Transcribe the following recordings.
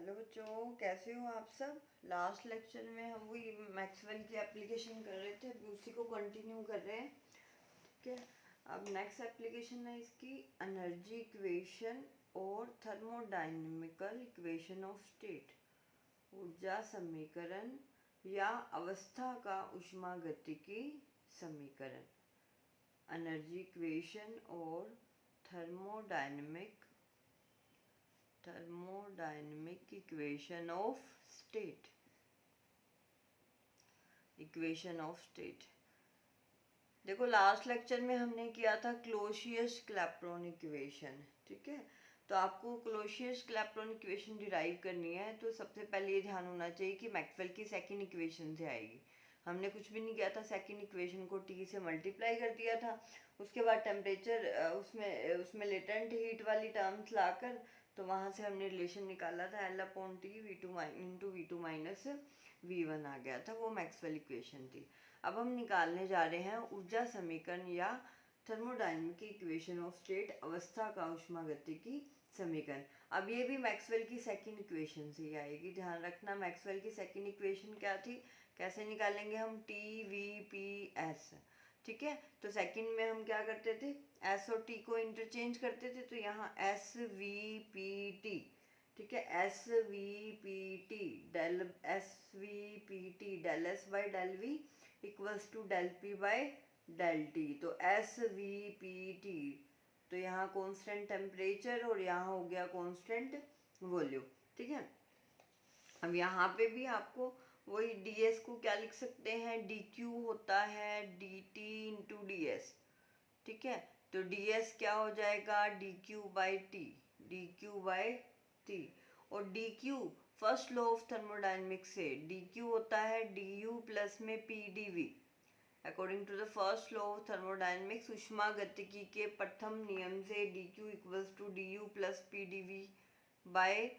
Hello बच्चों, कैसे हो आप सब। लास्ट लेक्चर में हम वही मैक्सवेल की एप्लीकेशन कर रहे थे, अभी उसी को कंटिन्यू कर रहे हैं। ठीक है, अब नेक्स्ट एप्लीकेशन है इसकी एनर्जी इक्वेशन और थर्मोडायनेमिकल इक्वेशन ऑफ स्टेट। ऊर्जा समीकरण या अवस्था का उष्मागतिकी समीकरण। एनर्जी इक्वेशन और थर्मोडायनेमिक इक्वेशन ऑफ स्टेट। देखो, लास्ट लेक्चर में हमने किया था क्लोसियस क्लैपेरॉन इक्वेशन। ठीक है, तो आपको क्लोसियस क्लैपेरॉन इक्वेशन डिराइव करनी है तो सबसे पहले ये ध्यान होना चाहिए कि मैक्सवेल की सेकंड इक्वेशन से आएगी। हमने कुछ भी नहीं किया था, सेकंड इक्वेशन को टी से मल्टीप्लाई कर दिया था। उसके बाद टेम्परेचर उसमें लेटेंट हीट वाली टर्म्स लाकर तो वहाँ से हमने रिलेशन निकाला था L/T V2 माइनस V1 आ गया था, वो मैक्सवेल इक्वेशन थी। अब हम निकालने जा रहे हैं ऊर्जा समीकरण या थर्मोडायनेमिक इक्वेशन ऑफ स्टेट, अवस्था का उष्मागतिकी समीकरण। अब ये भी मैक्सवेल की सेकंड इक्वेशन से ही आएगी, ध्यान रखना। मैक्सवेल की सेकंड इक्वेशन क्या थी, कैसे निकालेंगे हम, TVPS। ठीक है, तो सेकंड में हम क्या करते थे, S और T को इंटरचेंज करते थे, तो यहाँ SVPT। ठीक है, SVPT del S by del V equals to del P by del T। तो SVPT, तो यहाँ कांस्टेंट टेम्परेचर और यहाँ हो गया कांस्टेंट वॉल्यूम। ठीक है, अब यहाँ पे भी आपको वही ds को क्या लिख सकते हैं, dq होता है dt इंटू ds। ठीक है, तो ds क्या हो जाएगा, dq बाई t। और dq first law of thermodynamics से dq होता है du प्लस में p dv। According to the first law of thermodynamics, उष्मागतिकी के प्रथम नियम से dq equals to du plus p dv by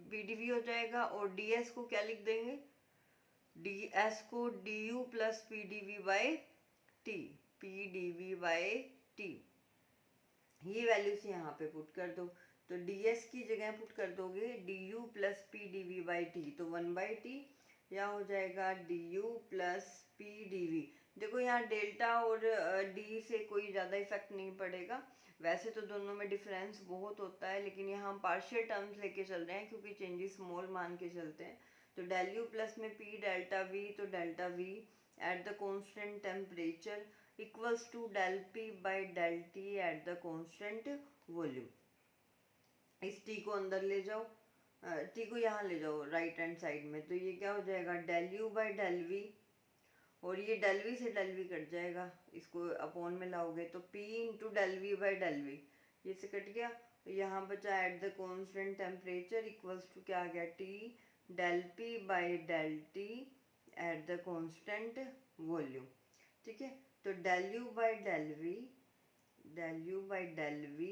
pdv हो जाएगा। और ds को क्या लिख देंगे, ds को du plus pdv by t। ये वैल्यूज यहाँ पे पुट कर दो, तो ds की जगह पुट कर दोगे du plus pdv by t, तो 1/t या हो जाएगा du प्लस pdv। देखो यहाँ डेल्टा और d से कोई ज़्यादा इफेक्ट नहीं पड़ेगा, वैसे तो दोनों में डिफरेंस बहुत होता है, लेकिन यहाँ हम पार्शियल टर्म्स लेके चल रहे हैं क्योंकि चेंजेस स्मॉल मान के चलते हैं। तो डेल u प्लस में p डेल्टा v, तो delta v at the constant temperature equals to del p by del t at the constant volume. इस t को अंदर ले जाओ, t को यहाँ ले जाओ राइट हैंड साइड में, तो ये क्या हो जाएगा, del u by del v, और ये डेल v से डेल v कट जाएगा, इसको अपॉन में लाओगे तो p into del v by del v, ये से कट गया। यहाँ बचा at the constant temperature equals to क्या आ गया, t del p by del t at the constant volume. ठीक है, तो del u by del v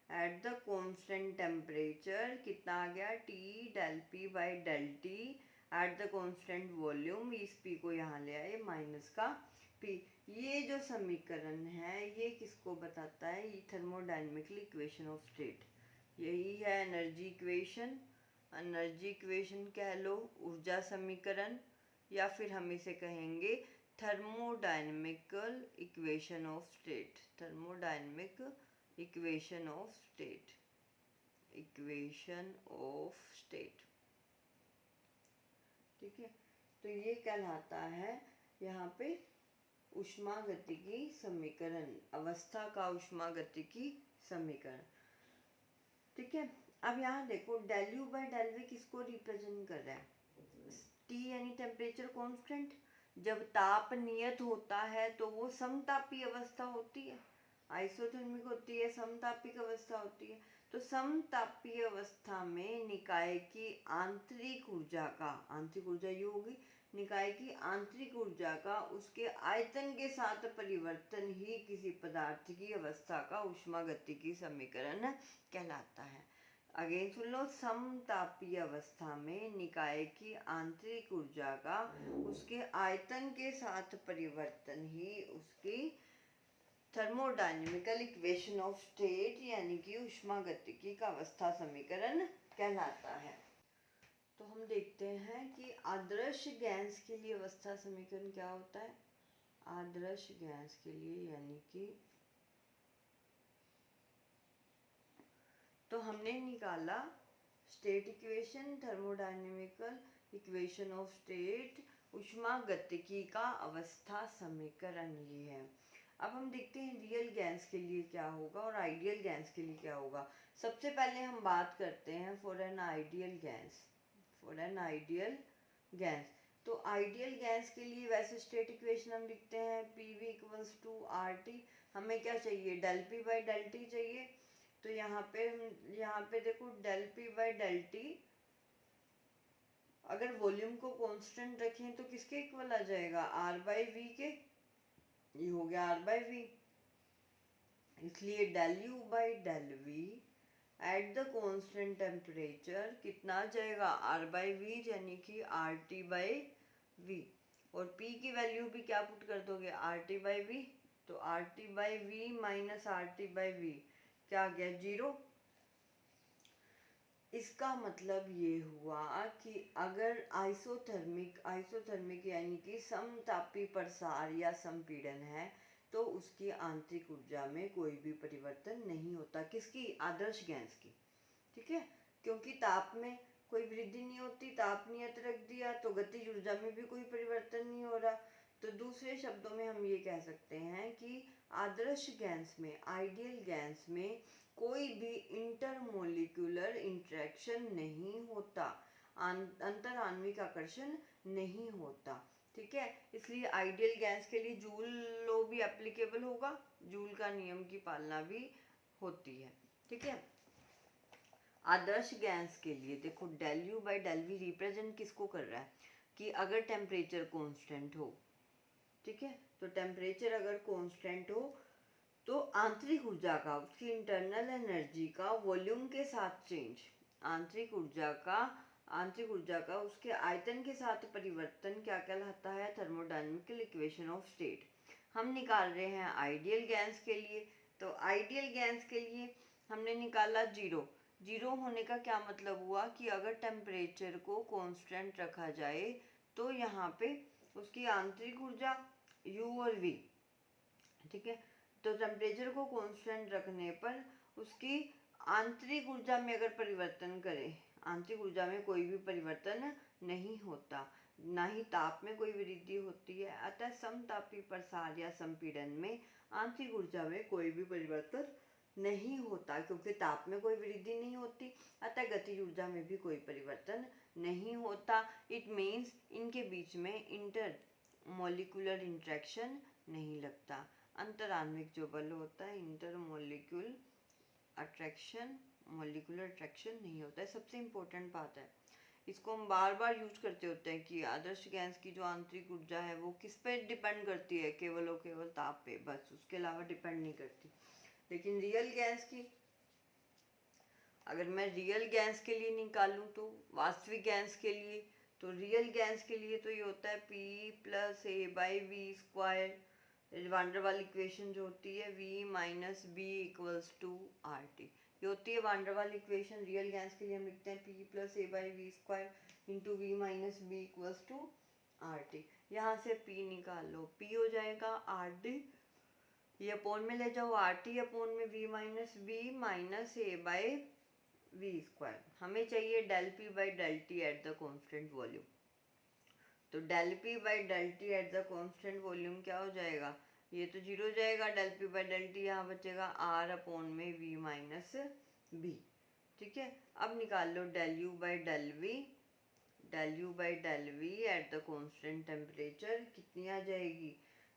at the constant temperature कितना आ गया, t del p by del t at the constant volume. इस p को यहाँ ले आए माइनस का p। ये जो समीकरण है ये किसको बताता है, ये थर्मोडायनेमिकल इक्वेशन ऑफ स्टेट, यही है एनर्जी इक्वेशन। एनर्जी इक्वेशन कह लो, ऊर्जा समीकरण, या फिर हम इसे कहेंगे thermodynamical equation of state. Thermodynamic equation of state, ठीक है, तो ये कहलाता है यहाँ पे उष्मागतिकी समीकरण, अवस्था का उष्मागतिकी समीकरण। ठीक है, अब यहाँ देखो del u by del v किसको रिप्रेजेंट कर रहा है, T यानी टेम्परेचर कांस्टेंट। जब ताप नियत होता है तो वो समतापी अवस्था होती है, आइसोथर्मिक होती है, समतापिक अवस्था होती है। तो समतापी अवस्था में निकाय की आंतरिक ऊर्जा ये होगी, निकाय की आंतरिक ऊर्जा का उसके आयतन के साथ परिवर्तन ही किसी पदार्थ की अवस्था का उष्मागतिकी समीकरण कहलाता है। अगेन सुन लो, समतापीय अवस्था में निकाय की आंतरिक ऊर्जा का उसके आयतन के साथ परिवर्तन ही उसकी थर्मोडायनेमिकल इक्वेशन ऑफ स्टेट यानी कि उष्मागतिकी का अवस्था समीकरण कहलाता है। हम देखते हैं कि आदर्श गैस के लिए अवस्था समीकरण क्या होता है। आदर्श गैस के लिए यानी कि तो हमने निकाला state equation, thermodynamical equation of state, ऊष्मागतिकी का अवस्था समीकरण ये है। अब हम देखते हैं रियल गैस के लिए क्या होगा और आइडियल गैस के लिए क्या होगा। सबसे पहले हम बात करते हैं for an ideal gas. For an ideal gas, तो आइडियल गैस के लिए वैसे स्टेट इक्वेशन हम लिखते हैं PV इक्वल्स टू RT। हमें क्या चाहिए, del P by del T चाहिए। तो यहाँ पे देखो del P by del T अगर वॉल्यूम को कांस्टेंट रखें तो किसके इक्वल आ जाएगा, R बाई वी के। ये हो गया R बाई वी, इसलिए del U by del V at the constant temperature कितना आ जाएगा, R बाई वी यानी कि RT बाई वी। और P की वैल्यू भी क्या पुट कर दोगे, RT बाई वी। तो RT by V minus RT by V क्या आ गया, 0। इसका मतलब ये हुआ कि अगर आइसोथर्मिक यानी कि समतापी प्रसार या संपीड़न है तो उसकी आंतरिक ऊर्जा में कोई भी परिवर्तन नहीं होता। किसकी, आदर्श गैस की। ठीक है, क्योंकि ताप में कोई वृद्धि नहीं होती, ताप नियत रख दिया तो गतिज ऊर्जा में भी कोई परिवर्तन नहीं हो रहा। तो दूसरे शब्दों में हम ये कह सकते हैं कि आदर्श गैस में, आइडियल गैस में कोई भी इंटरमोलिकुलर इंटरेक्शन नहीं होता, अंतर आणविक आकर्षण नहीं होता। ठीक है, इसलिए आइडियल गैस के लिए जूल लॉ भी एप्लीकेबल होगा, जूल का नियम की पालना भी होती है। ठीक है, आदर्श गैस के लिए देखो del U by del V represent किसको कर रहा है कि अगर टेम्परेचर कांस्टेंट हो, ठीक है, तो टेम्परेचर अगर कांस्टेंट हो तो आंतरिक ऊर्जा का, उसकी इंटरनल एनर्जी का वॉल्यूम के साथ चेंज, आंतरिक ऊर्जा का उसके आयतन के साथ परिवर्तन क्या कहलाता है, थर्मोडायनेमिकल इक्वेशन ऑफ स्टेट। हम निकाल रहे हैं आइडियल गैस के लिए। तो आइडियल गैस के लिए हमने निकाला 0 होने का क्या मतलब हुआ कि अगर टेम्परेचर को कांस्टेंट रखा जाए तो यहाँ पे उसकी आंतरिक ऊर्जा U और V, ठीक है, तो टेम्परेचर को कांस्टेंट रखने पर उसकी आंतरिक ऊर्जा में अगर परिवर्तन करें, आंतरिक ऊर्जा में कोई भी परिवर्तन नहीं होता, ना ही ताप में कोई वृद्धि होती है। अतः समतापी प्रसार या संपीड़न में आंतरिक ऊर्जा में कोई भी परिवर्तन नहीं होता, क्योंकि ताप में कोई वृद्धि नहीं होती, अतः गतिज ऊर्जा में भी कोई परिवर्तन नहीं होता। इट मीन्स इनके बीच में इंटर मॉलिक्यूलर इंट्रैक्शन नहीं लगता। अंतराण्विक जो बल होता है, inter molecule attraction, molecular attraction नहीं होता है। सबसे इम्पोर्टेंट बात है, इसको हम बार बार यूज करते होते हैं कि आदर्श गैस की जो आंतरिक ऊर्जा है वो किस पे डिपेंड करती है, केवल और केवल ताप पे, बस, उसके अलावा डिपेंड नहीं करती। लेकिन रियल गैस की, अगर मैं रियल गैस के लिए निकालूं तो वास्तविक गैस के लिए, तो रियल गैस के लिए तो ये होता है P plus A by V square. Van der Waal equation जो होती है V minus B equals to RT, ये होती है van der Waal equation. Real gas के लिए हम लिखते हैं P plus A by V square into V minus B equals to RT। यहाँ से P निकाल लो, P हो जाएगा RT, ये अपोन में ले जाओ, RT अपोन में V minus B minus A by V square. हमें चाहिए del P by del T at the constant volume. तो del P by del T at the constant volume क्या हो जाएगा, ये तो 0 हो जाएगा, del P by del T यहाँ बचेगा R अपोन में V माइनस बी। ठीक है, अब निकाल लो del U by del V, del U by del V at the constant temperature कितनी आ जाएगी,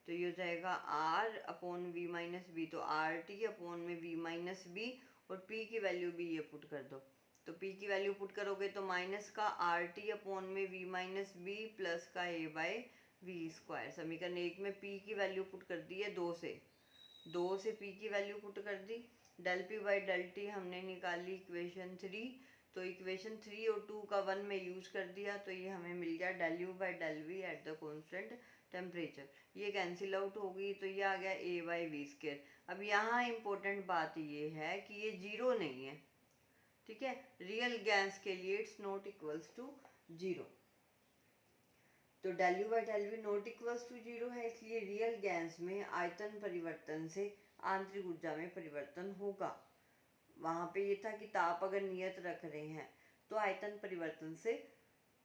तो ये हो जाएगा R upon V minus B, तो RT अपोन में V माइनस बी, और P की वैल्यू भी ये पुट कर दो। तो P की वैल्यू पुट करोगे तो माइनस का RT अपोन में V माइनस बी प्लस का A बाई वी स्क्वायर। समीकरण 1 में P की वैल्यू पुट कर दी है 2 से P की वैल्यू पुट कर दी। Del P by del T हमने निकाली इक्वेशन 3, तो इक्वेशन 3 और 2 का 1 में यूज कर दिया, तो ये हमें मिल गया del U by del V at the constant temperature. ये कैंसिल आउट हो गई तो ये आ गया A बाई वी स्क्वायर। अब यहाँ इम्पोर्टेंट बात ये है कि ये 0 नहीं है, ठीक है, रियल गैस के लिए इट्स नॉट इक्वल्स टू 0। तो del U by del V not equals to 0 है, इसलिए रियल गैस में आयतन परिवर्तन से आंतरिक ऊर्जा में परिवर्तन होगा। वहां पे ये था कि ताप अगर नियत रख रहे हैं तो आयतन परिवर्तन से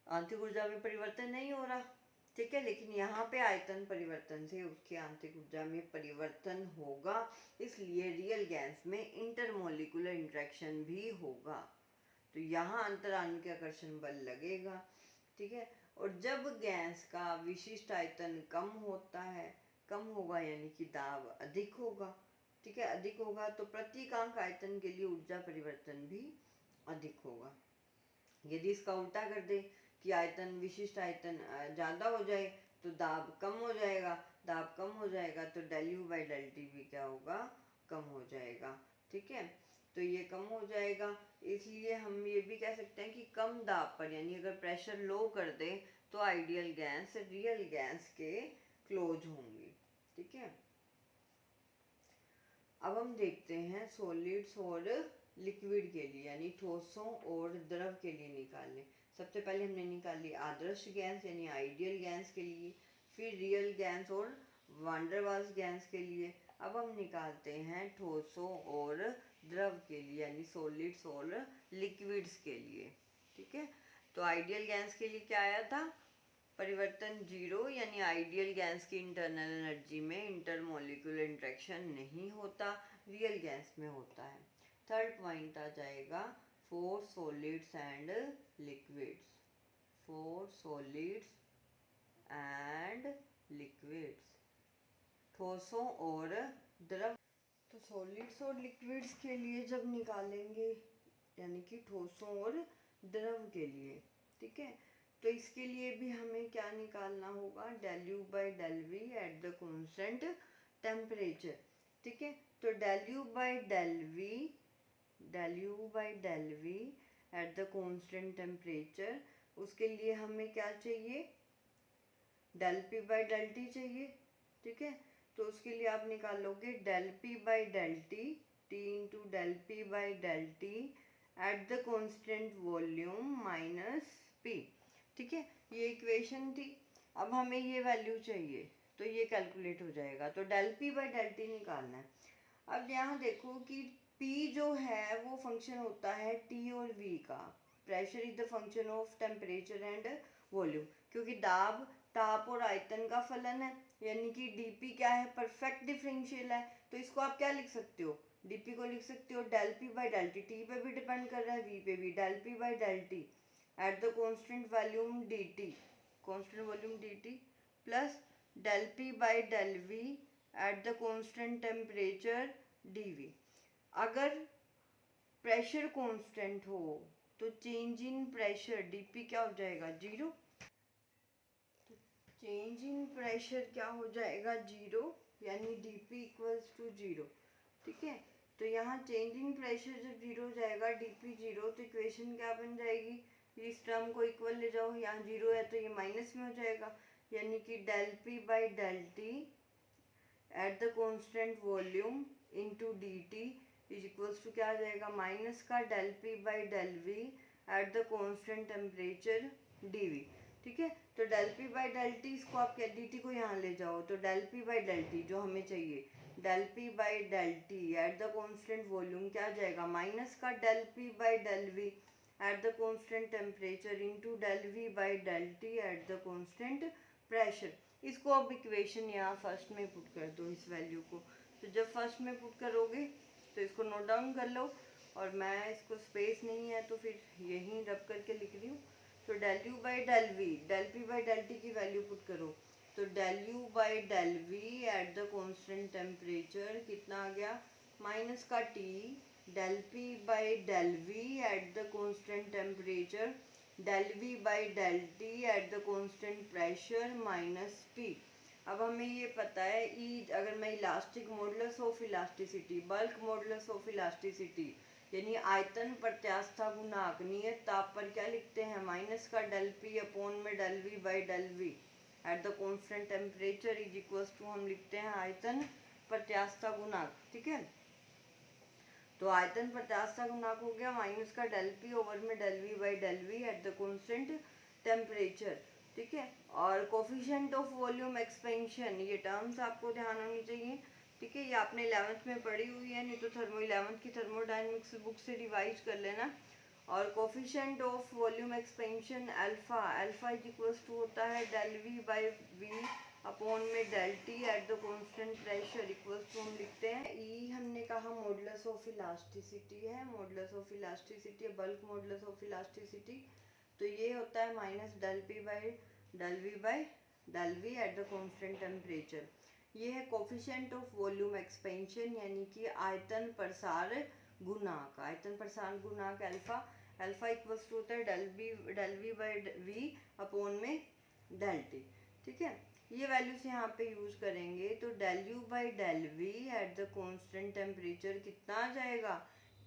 आंतरिक ऊर्जा में परिवर्तन नहीं हो रहा, ठीक है, लेकिन यहाँ पे आयतन परिवर्तन से उसकी आंतरिक ऊर्जा में परिवर्तन होगा, इसलिए रियल गैस में इंटरमोलिकुलर इंटरेक्शन भी होगा। तो यहाँ अंतरानुक आकर्षण बल लगेगा, ठीक है। और जब गैस का विशिष्ट आयतन कम होता है, कम होगा यानी कि दाब अधिक होगा, ठीक है, अधिक होगा तो प्रत्येकांक आयतन के लिए ऊर्जा परिवर्तन भी अधिक होगा। यदि इसका उल्टा कर दे कि आयतन विशिष्ट आयतन ज़्यादा हो जाए तो दाब कम हो जाएगा, दाब कम हो जाएगा तो del U by del T भी क्या होगा, कम हो जाएगा, ठीक है। तो ये कम हो जाएगा, इसलिए हम ये भी कह सकते हैं कि कम दाब पर यानी अगर प्रेशर लो कर दे तो आइडियल गैस रियल गैस के क्लोज होंगी, ठीक है। अब हम देखते हैं सॉलिड्स और लिक्विड के लिए यानी ठोसों और द्रव के लिए निकालने। सबसे पहले हमने निकाली आदर्श गैस यानी आइडियल गैस के लिए, फिर रियल गैस और वान डेर वाल्स गैस के लिए। अब हम निकालते हैं ठोसों और द्रव के लिए यानी सॉलिड्स और लिक्विड्स के लिए, ठीक है। तो आइडियल गैस के लिए क्या आया था, परिवर्तन 0 यानी आइडियल गैस की इंटरनल एनर्जी में इंटरमोलिकुलर इंटरेक्शन नहीं होता, रियल गैस में होता है। थर्ड पॉइंट आ जाएगा for solids and liquids, for solids and liquids, ठोसों और द्रव। तो सॉलिड्स और लिक्विड्स के लिए जब निकालेंगे यानी कि ठोसों और द्रव के लिए, ठीक है, तो इसके लिए भी हमें क्या निकालना होगा, del U by del V at the constant temperature, ठीक है। तो del U by del V, del U by del V at the constant temperature, उसके लिए हमें क्या चाहिए, del P by del T चाहिए, ठीक है। तो उसके लिए आप निकालोगे del P by del T, T into del P by del T at the constant volume minus P, ठीक है, ये इक्वेशन थी। अब हमें ये वैल्यू चाहिए तो ये कैलकुलेट हो जाएगा, तो del P by del T निकालना है। अब यहाँ देखो कि P जो है वो फंक्शन होता है T और V का, pressure is the function of temperature and volume, क्योंकि दाब ताप और आयतन का फलन है, यानी कि dP क्या है, परफेक्ट डिफरेंशियल है। तो इसको आप क्या लिख सकते हो, dP को लिख सकते हो del P by del T, T पे भी डिपेंड कर रहा है V पे भी, del P by del T at the constant volume d T, constant volume d T plus del P by del V at the constant temperature dV। अगर pressure constant हो तो चेंज इन प्रेशर dP क्या हो जाएगा, 0। तो change in pressure क्या हो जाएगा, 0, यानी dP इक्वल्स टू 0, ठीक है। तो यहाँ चेंज इन प्रेशर जब 0 हो जाएगा, dP 0, तो इक्वेशन क्या बन जाएगी, इस टर्म को इक्वल ले जाओ, यहाँ 0 है तो ये माइनस में हो जाएगा, यानी कि del P by del T at the constant volume into d T is equals to क्या आ जाएगा, माइनस का del P by del V at the constant temperature d V, ठीक है। तो del P by del T, इसको आप क्या, डी टी को यहाँ ले जाओ, तो del P by del T जो हमें चाहिए, del P by del T at the constant volume क्या आ जाएगा, माइनस का del P by del V at the constant temperature into del V by del T at the constant pressure. इसको अब equation यहाँ फर्स्ट में put कर दो इस वैल्यू को, तो जब फर्स्ट में पुट करोगे तो इसको नोट डाउन कर लो, और मैं इसको स्पेस नहीं है तो फिर यहीं रब करके लिख रही हूँ। तो del U by del V, del P by del T की वैल्यू पुट करो, तो del U by del V at the constant temperature कितना आ गया, माइनस का T del P by del V at the constant temperature del V by del T at the constant pressure minus P. अब हमें ये पता है ई, अगर मैं elastic modulus of elasticity, bulk modulus of elasticity यानी आयतन प्रत्यास्थता गुणांक नियत ताप पर क्या लिखते हैं, माइनस का डेल पी अपॉन में del V by del V at the constant temperature is equals to हम लिखते हैं आयतन प्रत्यास्थता गुणांक, ठीक है। तो आयतन प्रत्यास्थता गुणांक हो गया माइनस का डेल पी ओवर में del V by del V at the constant temperature, ठीक है। और कोफिशिएंट ऑफ वॉल्यूम एक्सपेंशन, ये टर्म्स आपको ध्यान होनी चाहिए, ठीक है। ये आपने 11th में पढ़ी हुई है, नहीं तो 11th की थर्मोडायनेमिक्स बुक से रिवाइज कर लेना। और coefficient of volume expansion alpha, alpha is equals to होता है del V by V upon में del T at the constant pressure equals to हम लिखते हैं ई, हमने कहा मॉडुलस ऑफ इलास्टिसिटी है, modulus of elasticity, bulk modulus of elasticity, तो ये होता है minus del P by del V at the constant temperature. ये है कोफिशिएंट ऑफ वॉल्यूम एक्सपेंशन, यानी कि आयतन प्रसार गुणांक, आयतन प्रसार गुणांक अल्फा, अल्फा इक्वल्स टू होता है del V by V upon में डेल टी, ठीक है। ये वैल्यूज यहाँ पे यूज करेंगे तो del U by del V at the constant temperature कितना आ जाएगा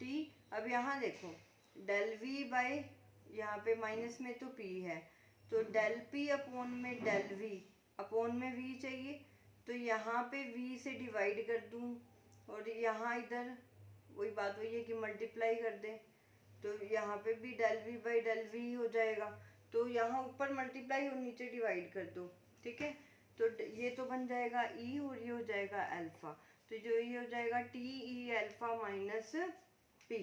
टी। अब यहाँ देखो डेल वी बाई, यहाँ पे माइनस में तो पी है, तो डेल पी अपॉन में डेल वी अपॉन में वी चाहिए, तो यहाँ पे v से डिवाइड कर दूँ और यहाँ इधर वही बात वही है कि मल्टीप्लाई कर दें, तो यहाँ पे भी del V by del V हो जाएगा, तो यहाँ ऊपर मल्टीप्लाई और नीचे डिवाइड कर दो, ठीक है। तो ये तो बन जाएगा e और ये हो जाएगा अल्फा, तो जो ये हो जाएगा T E alpha minus P.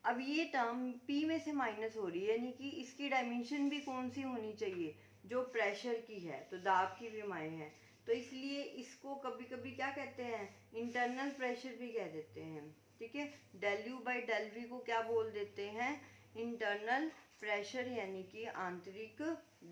अब ये टर्म p में से माइनस हो रही है, यानी कि इसकी डायमेंशन भी कौन सी होनी चाहिए, जो प्रेशर की है, तो दाब की विमाएँ हैं, तो इसलिए इसको कभी कभी क्या कहते हैं, इंटरनल प्रेशर भी कह देते हैं, ठीक है। Del U by del V को क्या बोल देते हैं, इंटरनल प्रेशर, यानी कि आंतरिक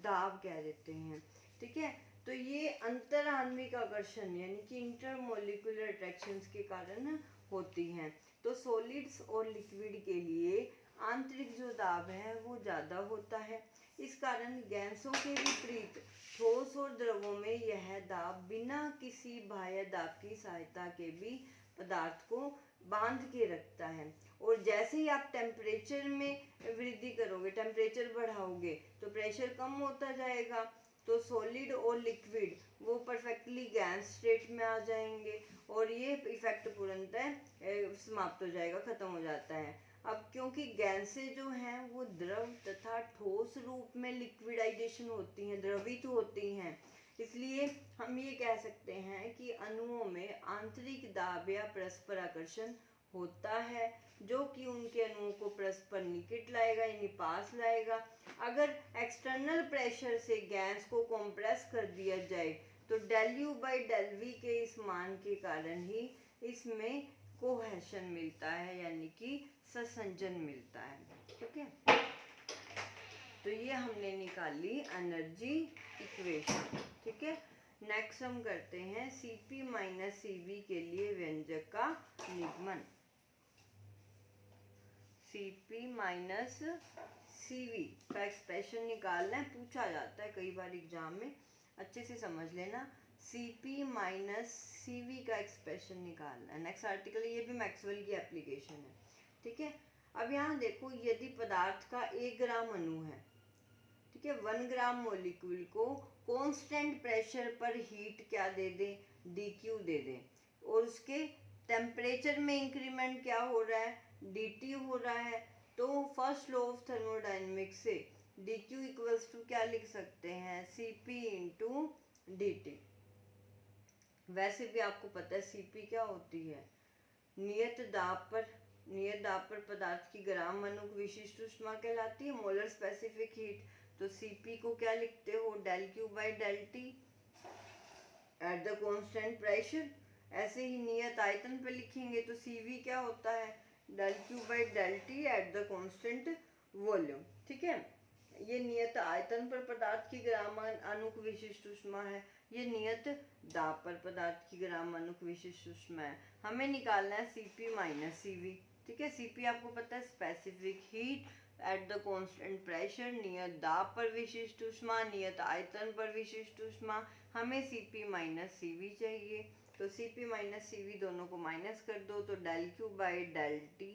दाब कह देते हैं, ठीक है। तो ये अंतर आणविक आकर्षण यानी कि इंटरमोलिकुलर अट्रैक्शंस के कारण होती हैं। तो सॉलिड्स और लिक्विड के लिए आंतरिक जो दाब है वो ज़्यादा होता है, इस कारण गैसों के विपरीत ठोस और द्रवों में यह दाब बिना किसी बाह्य दाब की सहायता के भी पदार्थ को बांध के रखता है। और जैसे ही आप टेम्परेचर में वृद्धि करोगे, टेम्परेचर बढ़ाओगे, तो प्रेशर कम होता जाएगा, तो सॉलिड और लिक्विड वो परफेक्टली गैस स्टेट में आ जाएंगे और ये इफेक्ट तुरंत समाप्त हो जाएगा, खत्म हो जाता है। अब क्योंकि गैसें जो हैं वो द्रव तथा ठोस रूप में लिक्विडाइजेशन होती हैं, द्रवित होती हैं, इसलिए हम ये कह सकते हैं कि अणुओं में आंतरिक दाब या परस्पर आकर्षण होता है, जो कि उनके अणुओं को परस्पर निकट लाएगा यानी पास लाएगा। अगर एक्सटर्नल प्रेशर से गैस को कंप्रेस कर दिया जाए तो del U by del V के इस मान के कारण ही इसमें कोहेशन मिलता है, यानी कि संसंजन मिलता है, ठीक है। तो ये हमने निकाली एनर्जी इक्वेशन, ठीक है। नेक्स्ट हम करते हैं Cp माइनस Cv के लिए व्यंजक का निगमन। Cp माइनस Cv का एक्सप्रेशन निकालना है, पूछा जाता है कई बार एग्जाम में, अच्छे से समझ लेना। Cp माइनस Cv का एक्सप्रेशन निकालना है। नेक्स्ट आर्टिकल, ये भी मैक्सवेल की एप्लीकेशन है, ठीक है। अब यहाँ देखो, यदि पदार्थ का 1 ग्राम अणु है, ठीक है, 1 ग्राम मोलिक्यूल को कांस्टेंट प्रेशर पर हीट क्या दे दें, dq दे दें, और उसके टेम्परेचर में इंक्रीमेंट क्या हो रहा है, dt हो रहा है, तो फर्स्ट लॉ ऑफ थर्मोडायनेमिक्स से dq इक्वल्स टू क्या लिख सकते हैं, Cp इंटू dt। वैसे भी आपको पता है Cp क्या होती है, नियत दाब पर पदार्थ की ग्राम अणु विशिष्ट ऊष्मा कहलाती है, मोलर स्पेसिफिक हीट। तो Cp को क्या लिखते हो, del Q by del T at the constant pressure. ऐसे ही नियत आयतन पे लिखेंगे तो Cv क्या होता है, del Q by del T at the constant volume, ठीक है। ये नियत आयतन पर पदार्थ की ग्राम अणु विशिष्ट ऊष्मा है, ये नियत दाब पर पदार्थ की ग्राम अणु विशिष्ट ऊष्मा है। हमें निकालना है Cp माइनस Cv, ठीक है। Cp आपको पता है specific heat at the constant pressure, नियत दाब पर विशिष्ट ऊष्मा, नियत आयतन पर विशिष्ट ऊष्मा। हमें Cp माइनस Cv चाहिए, तो Cp माइनस Cv दोनों को माइनस कर दो, तो del Q by del T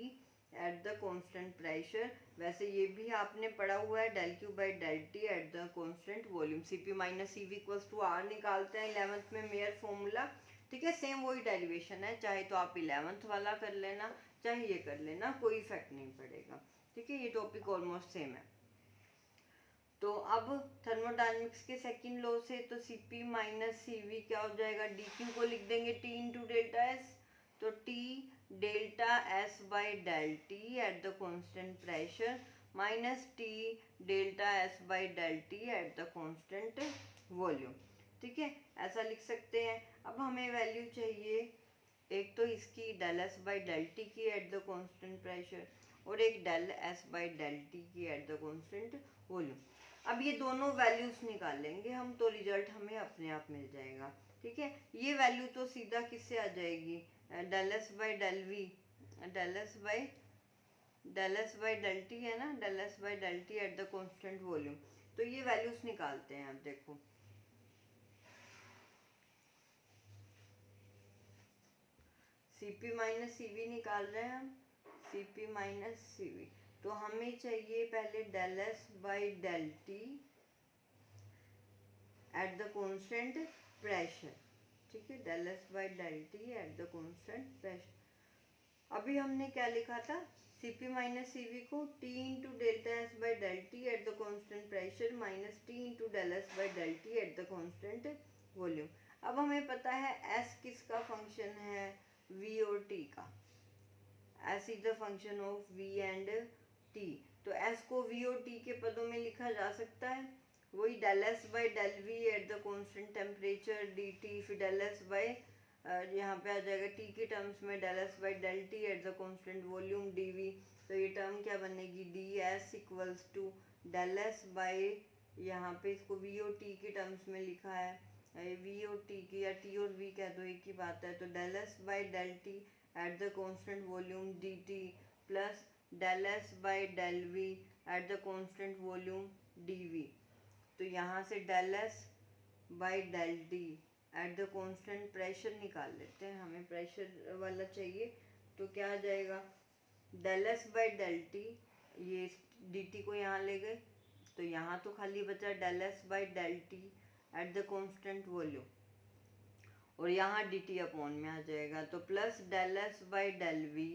at the constant pressure. वैसे ये भी आपने पढ़ा हुआ है, del Q by del T at the constant volume. Cp minus Cv equals to R निकालते हैं 11th में मेयर फॉर्मूला, ठीक है। सेम वही डेरिवेशन है, चाहे तो आप 11th वाला कर लेना, चाहे ये कर लेना, कोई इफेक्ट नहीं पड़ेगा, ठीक है। ये टॉपिक ऑलमोस्ट सेम है। तो अब थर्मोडायनेमिक्स के सेकंड लॉ से तो Cp माइनस Cv क्या हो जाएगा, dq को लिख देंगे T इंटू डेल्टा एस, तो T delta S by del T at the constant pressure minus T delta S by del T at the constant volume. ठीक है, ऐसा लिख सकते हैं। अब हमें वैल्यू चाहिए एक तो इसकी del S by del T की एट द कॉन्स्टेंट प्रेशर और एक del S by del T की एट द कॉन्स्टेंट वॉल्यूम। अब ये दोनों वैल्यूज निकाल लेंगे हम तो रिजल्ट हमें अपने आप मिल जाएगा। ठीक है, ये वैल्यू तो सीधा किससे आ जाएगी, del S by del V, del S by del T है ना, del S by del T at the constant volume. तो ये वैल्यूज निकालते हैं। अब देखो Cp माइनस Cv निकाल रहे हैं हम, Cp माइनस Cv। तो हमें चाहिए पहले del S by del T at the constant pressure. ठीक है, del S by del T at the constant pressure. अभी हमने क्या लिखा था, Cp माइनस Cv को T into delta S by del T at the constant pressure minus T into del S by del T at the constant volume. अब हमें पता है S किसका फंक्शन है, V और T का। S is the function of V and T। तो S को V और T के पदों में लिखा जा सकता है, वही del S by del V at the constant temperature d T, फिर डेल एस बाई यहाँ पे आ जाएगा T के टर्म्स में del S by del T at the constant volume d V. तो ये टर्म क्या बनेगी, d S equals to del S by, यहाँ पे इसको V और T के टर्म्स में लिखा है, V और T की या T और V कह दो एक ही बात है। तो del S by del T at the constant volume d T plus del S by del V at the constant volume d V. तो यहाँ से del S by del T at the constant pressure निकाल लेते हैं, हमें pressure वाला चाहिए। तो क्या आ जाएगा, del S by del T, ये डी टी को यहाँ ले गए तो यहाँ तो खाली बचा del S by del T at the constant volume, और यहाँ डी टी अपॉन में आ जाएगा। तो plus del S by del V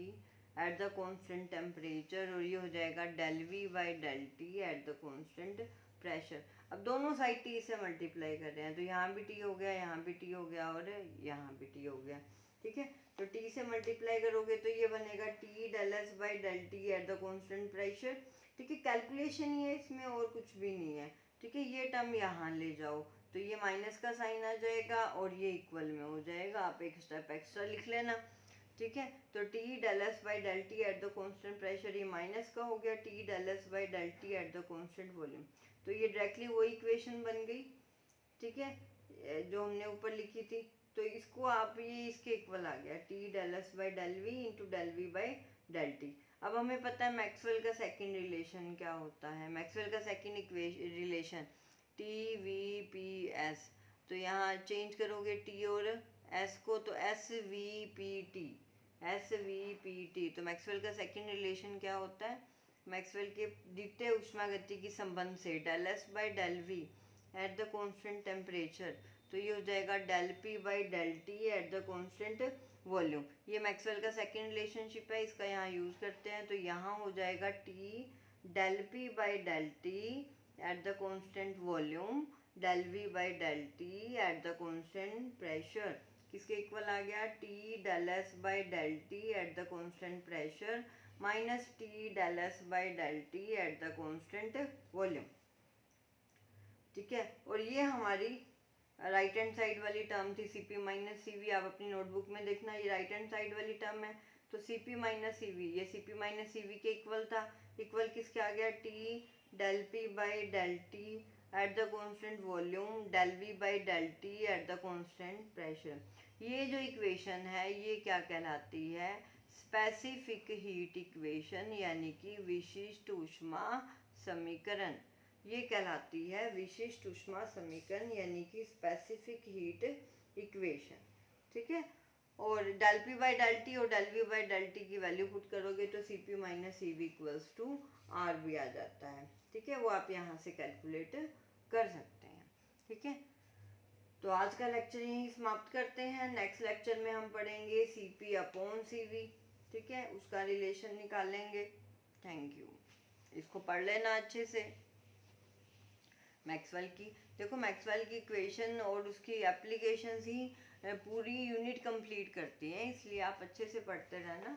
at the constant temperature, और ये हो जाएगा del V by del T at the constant pressure. अब दोनों साइड टी से मल्टीप्लाई कर रहे हैं, तो यहाँ भी टी हो गया, यहाँ भी टी हो गया और यहाँ भी टी हो गया। ठीक है, तो टी से मल्टीप्लाई करोगे तो ये बनेगा T del S by del T at the constant pressure. ठीक है, कैलकुलेशन ही है इसमें और कुछ भी नहीं है। ठीक है, ये टर्म यहाँ ले जाओ तो ये माइनस का साइन आ जाएगा और ये इक्वल में हो जाएगा, आप एक स्टेप एक्स्ट्रा लिख लेना। ठीक है, तो T del S by del T at the constant pressure, ये माइनस का हो गया T del S by del T at the constant volume. तो ये डायरेक्टली वो इक्वेशन बन गई। ठीक है, जो हमने ऊपर लिखी थी। तो इसको आप ये इसके इक्वल आ गया, T del S by del V into del V by del T. अब हमें पता है मैक्सवेल का सेकंड रिलेशन क्या होता है, मैक्सवेल का second relation T V P S. तो यहाँ चेंज करोगे टी और एस को, तो S V P T, S V P T. तो मैक्सवेल का सेकंड रिलेशन क्या होता है, मैक्सवेल के द्वितीय उष्मागति की संबंध से del S by del V at the constant temperature, तो ये हो जाएगा del P by del T at the constant volume. ये मैक्सवेल का सेकंड रिलेशनशिप है, इसका यहाँ यूज करते हैं। तो यहाँ हो जाएगा T del P by del T at the constant volume del V by del T at the constant pressure, किसके इक्वल आ गया, T del S by del T at the constant pressure minus T del S by del T at the constant volume. ठीक है, और ये हमारी right hand side वाली term थी Cp माइनस Cv। आप अपनी नोटबुक में देखना, ये राइट हैंड साइड वाली टर्म है। तो Cp माइनस Cv, ये Cp माइनस Cv के इक्वल था। इक्वल किसके आ गया, T del P by del T at the constant volume del V by del T at the constant pressure. ये जो इक्वेशन है ये क्या कहलाती है, स्पेसिफिक हीट इक्वेशन, यानी कि विशिष्ट ऊष्मा समीकरण। ये कहलाती है विशिष्ट ऊष्मा समीकरण, यानी कि स्पेसिफिक हीट इक्वेशन। ठीक है, और del P by del T और del V by del T की वैल्यू पुट करोगे तो C P minus C V equals to R भी आ जाता है। ठीक है, वो आप यहाँ से कैलकुलेट कर सकते हैं। ठीक है, तो आज का लेक्चर यहीं समाप्त करते हैं। नेक्स्ट लेक्चर में हम पढ़ेंगे C P upon C V. ठीक है, उसका रिलेशन निकालेंगे। थैंक यू, इसको पढ़ लेना अच्छे से। मैक्सवेल की। देखो मैक्सवेल की इक्वेशन और उसकी एप्लीकेशंस ही पूरी यूनिट कंप्लीट करती हैं, इसलिए आप अच्छे से पढ़ते रहना।